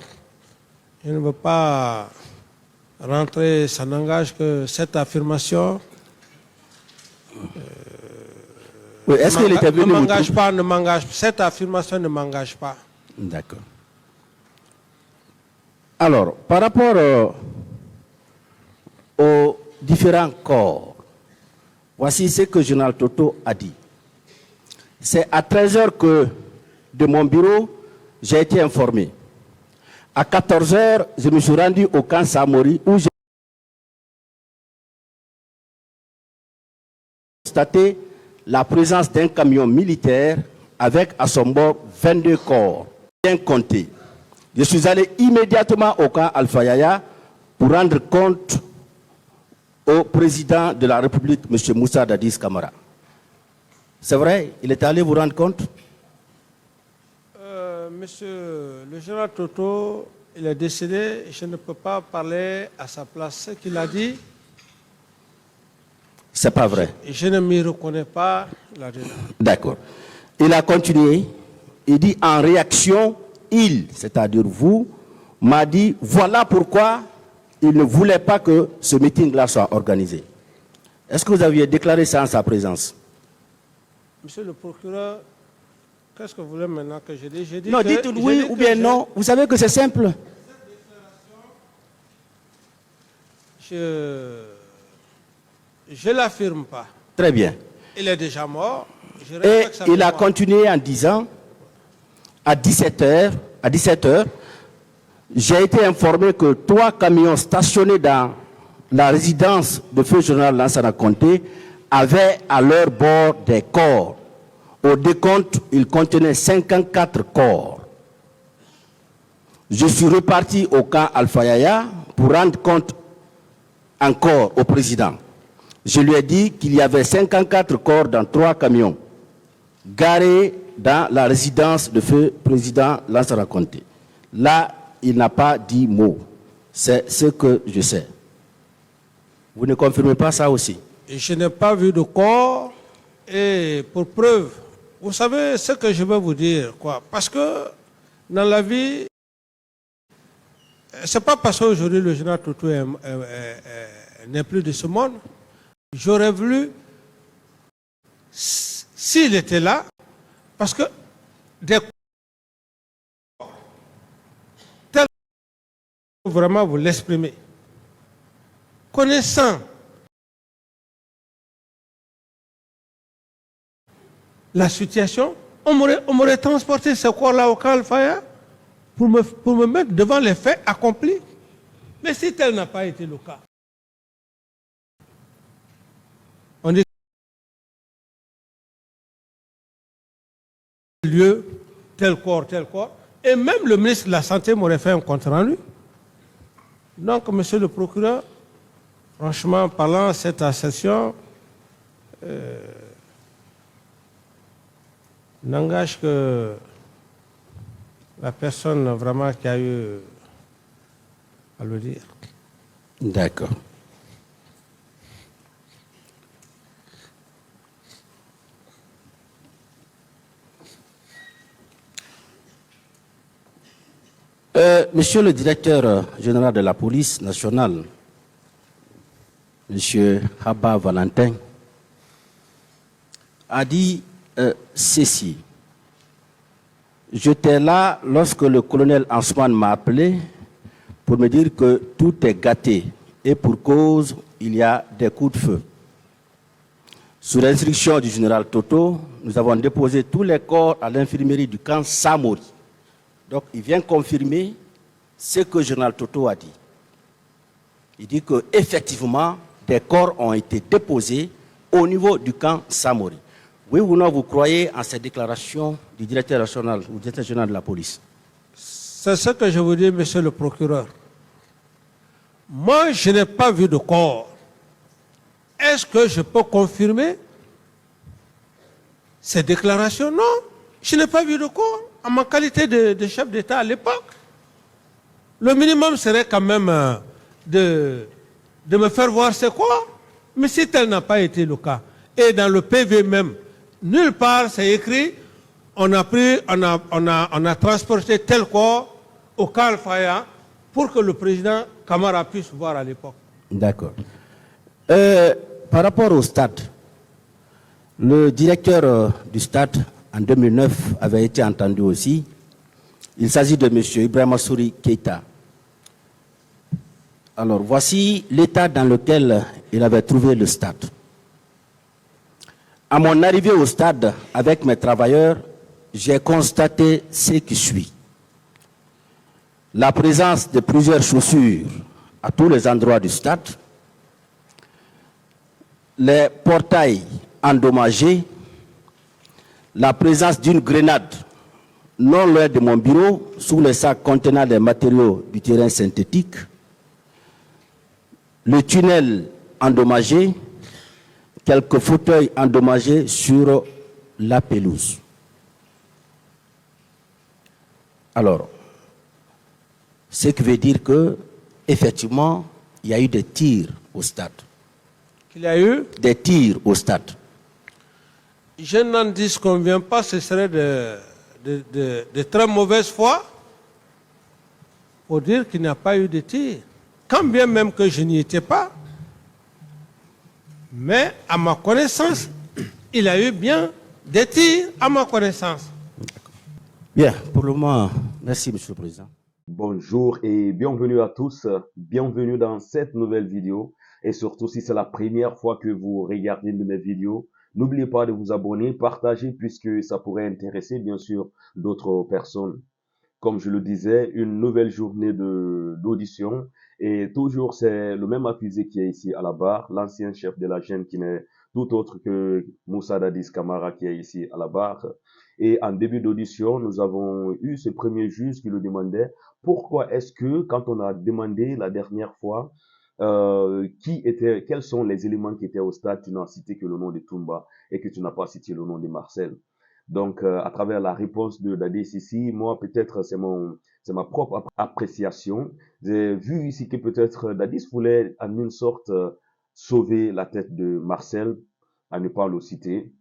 Je ne veux pas rentrer, ça n'engage que cette affirmation. Oui, est-ce qu'il était venu ne m'engage pas, cette affirmation ne m'engage pas. D'accord. Alors, par rapport aux différents corps, voici ce que le général Toto a dit. C'est à 13h que, de mon bureau, j'ai été informé. À 14h, je me suis rendu au camp Samori où j'ai constaté la présence d'un camion militaire avec à son bord 22 corps bien comptés. Je suis allé immédiatement au camp Alpha Yaya pour rendre compte au président de la République, M. Moussa Dadis Camara. C'est vrai, il est allé vous rendre compte? Monsieur le général Toto, il est décédé, je ne peux pas parler à sa place. Ce qu'il a dit, c'est pas vrai. Je ne m'y reconnais pas là-dedans. D'accord. Il a continué, il dit en réaction, il, c'est-à-dire vous, m'a dit voilà pourquoi il ne voulait pas que ce meeting-là soit organisé. Est-ce que vous aviez déclaré ça en sa présence? Monsieur le procureur, qu'est-ce que vous voulez maintenant que je dise? Non, dites oui ou bien non. Vous savez que c'est simple. Je ne l'affirme pas. Très bien. Il est déjà mort. Et il a continué en disant, à 17h, j'ai été informé que 3 camions stationnés dans la résidence de feu général Lansana Conté avaient à leur bord des corps. Au décompte, ils contenaient 54 corps. Je suis reparti au camp Alpha Yaya pour rendre compte encore au président. Je lui ai dit qu'il y avait 54 corps dans 3 camions garés dans la résidence de feu président Lansana Conté. Là, il n'a pas dit mot. C'est ce que je sais. Vous ne confirmez pas ça aussi? Et je n'ai pas vu de corps. Et pour preuve, vous savez ce que je veux vous dire, quoi. Parce que dans la vie, c'est pas parce qu'aujourd'hui le général Toto n'est plus de ce monde. J'aurais voulu, s'il était là, parce que des tel que vraiment vous l'exprimez, connaissant la situation, on m'aurait transporté ce corps-là au Kalfaya pour me mettre devant les faits accomplis. Mais si tel n'a pas été le cas, on dit lieu, tel corps, et même le ministre de la Santé m'aurait fait un compte rendu. Donc, monsieur le procureur, franchement parlant, cette assertion n'engage que la personne vraiment qui a eu à le dire. D'accord. Monsieur le directeur général de la police nationale, Monsieur Haba Valentin, a dit ceci. J'étais là lorsque le colonel Ansman m'a appelé pour me dire que tout est gâté et pour cause, il y a des coups de feu. Sous l'instruction du général Toto, nous avons déposé tous les corps à l'infirmerie du camp Samori. Donc, il vient confirmer ce que le général Toto a dit. Il dit qu'effectivement, des corps ont été déposés au niveau du camp Samori. Oui ou non, vous croyez en ces déclarations du directeur national ou du directeur général de la police? C'est ce que je vous dis, monsieur le procureur. Moi, je n'ai pas vu de corps. Est-ce que je peux confirmer ces déclarations? Non, je n'ai pas vu de corps en ma qualité de chef d'État à l'époque. Le minimum serait quand même de me faire voir ces corps. Mais si tel n'a pas été le cas, et dans le PV même, nulle part c'est écrit, on a transporté tel corps au Kalfaya pour que le président Camara puisse voir à l'époque. D'accord. Par rapport au stade, le directeur du stade en 2009 avait été entendu aussi. Il s'agit de M. Ibrahima Souri Keita. Alors, voici l'état dans lequel il avait trouvé le stade. À mon arrivée au stade avec mes travailleurs, j'ai constaté ce qui suit. La présence de plusieurs chaussures à tous les endroits du stade, les portails endommagés, la présence d'une grenade non loin de mon bureau, sous les sacs contenant des matériaux du terrain synthétique, le tunnel endommagé, quelques fauteuils endommagés sur la pelouse. Alors, ce qui veut dire que, effectivement, il y a eu des tirs au stade. Qu'il y a eu des tirs au stade. Je n'en disconviens pas, ce serait de très mauvaise foi pour dire qu'il n'y a pas eu de tirs. Quand bien même que je n'y étais pas, mais à ma connaissance, il y a eu bien des tirs à ma connaissance. Bien, pour le moment, merci Monsieur le Président. Bonjour et bienvenue à tous, bienvenue dans cette nouvelle vidéo et surtout si c'est la première fois que vous regardez une de mes vidéos, n'oubliez pas de vous abonner, partager puisque ça pourrait intéresser bien sûr d'autres personnes. Comme je le disais, une nouvelle journée d'audition et toujours c'est le même accusé qui est ici à la barre, l'ancien chef de la GEN qui n'est tout autre que Moussa Dadis Camara qui est ici à la barre. Et en début d'audition, nous avons eu ce premier juge qui le demandait pourquoi est-ce que quand on a demandé la dernière fois quels sont les éléments qui étaient au stade, tu n'as cité que le nom de Toumba et que tu n'as pas cité le nom de Marcel. Donc, à travers la réponse de Dadis ici, moi, peut-être c'est c'est ma propre appréciation. J'ai vu ici que peut-être Dadis voulait en une sorte sauver la tête de Marcel, à ne pas le citer.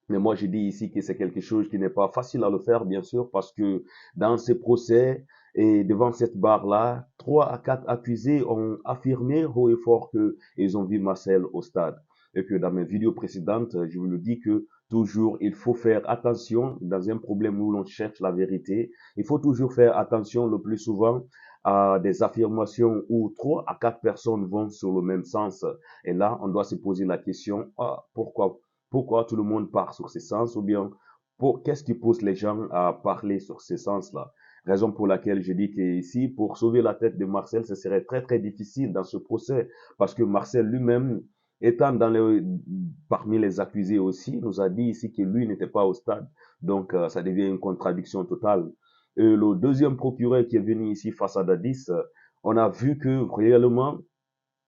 Mais moi, je dis ici que c'est quelque chose qui n'est pas facile à le faire, bien sûr, parce que dans ces procès et devant cette barre-là, 3 à 4 accusés ont affirmé haut et fort qu'ils ont vu Marcel au stade. Et que dans mes vidéos précédentes, je vous le dis que toujours, il faut faire attention dans un problème où l'on cherche la vérité. Il faut toujours faire attention le plus souvent à des affirmations où 3 à 4 personnes vont sur le même sens. Et là, on doit se poser la question, pourquoi tout le monde part sur ces sens ou bien qu'est-ce qui pousse les gens à parler sur ces sens-là? Raison pour laquelle je dis qu'ici, pour sauver la tête de Marcel, ce serait très très difficile dans ce procès parce que Marcel lui-même, étant parmi les accusés aussi, nous a dit ici que lui n'était pas au stade. Donc, ça devient une contradiction totale. Et le deuxième procureur qui est venu ici face à Dadis, on a vu que réellement,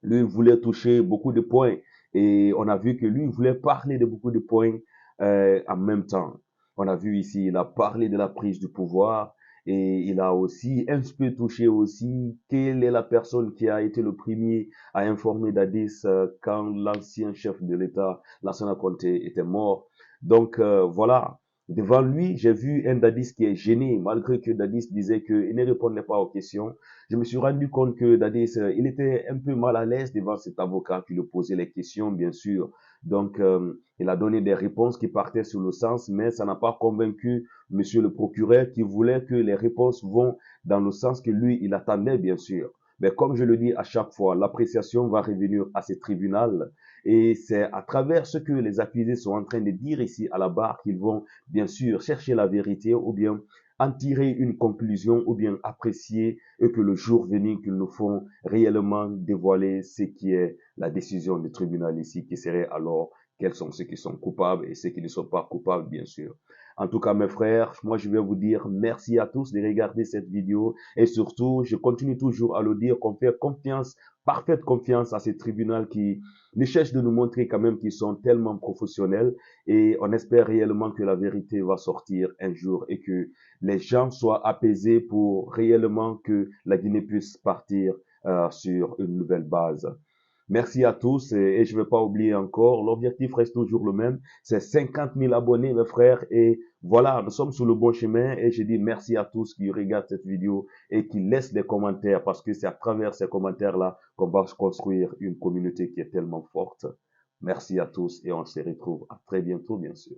lui voulait toucher beaucoup de points et on a vu que lui voulait parler de beaucoup de points en même temps. On a vu ici, il a parlé de la prise du pouvoir et il a aussi un peu touché aussi quelle est la personne qui a été le premier à informer Dadis quand l'ancien chef de l'État, Lassana Conté, était mort. Donc voilà, devant lui, j'ai vu un Dadis qui est gêné malgré que Dadis disait qu'il ne répondait pas aux questions. Je me suis rendu compte que Dadis, il était un peu mal à l'aise devant cet avocat qui lui posait les questions, bien sûr. Donc, il a donné des réponses qui partaient sur le sens, mais ça n'a pas convaincu monsieur le procureur qui voulait que les réponses vont dans le sens que lui, il attendait, bien sûr. Mais comme je le dis à chaque fois, l'appréciation va revenir à ce tribunal et c'est à travers ce que les accusés sont en train de dire ici à la barre qu'ils vont, bien sûr, chercher la vérité ou bien en tirer une conclusion ou bien apprécier et que le jour venu qu'ils nous font réellement dévoiler ce qui est la décision du tribunal ici, qui serait alors quels sont ceux qui sont coupables et ceux qui ne sont pas coupables, bien sûr. En tout cas, mes frères, moi, je vais vous dire merci à tous de regarder cette vidéo et surtout, je continue toujours à le dire qu'on fait confiance, parfaite confiance à ce tribunal qui ne cherche de nous montrer quand même qu'ils sont tellement professionnels et on espère réellement que la vérité va sortir un jour et que les gens soient apaisés pour réellement que la Guinée puisse partir sur une nouvelle base. Merci à tous et je ne vais pas oublier encore, l'objectif reste toujours le même, c'est 50 000 abonnés mes frères et voilà, nous sommes sur le bon chemin et je dis merci à tous qui regardent cette vidéo et qui laissent des commentaires parce que c'est à travers ces commentaires-là qu'on va construire une communauté qui est tellement forte. Merci à tous et on se retrouve à très bientôt bien sûr.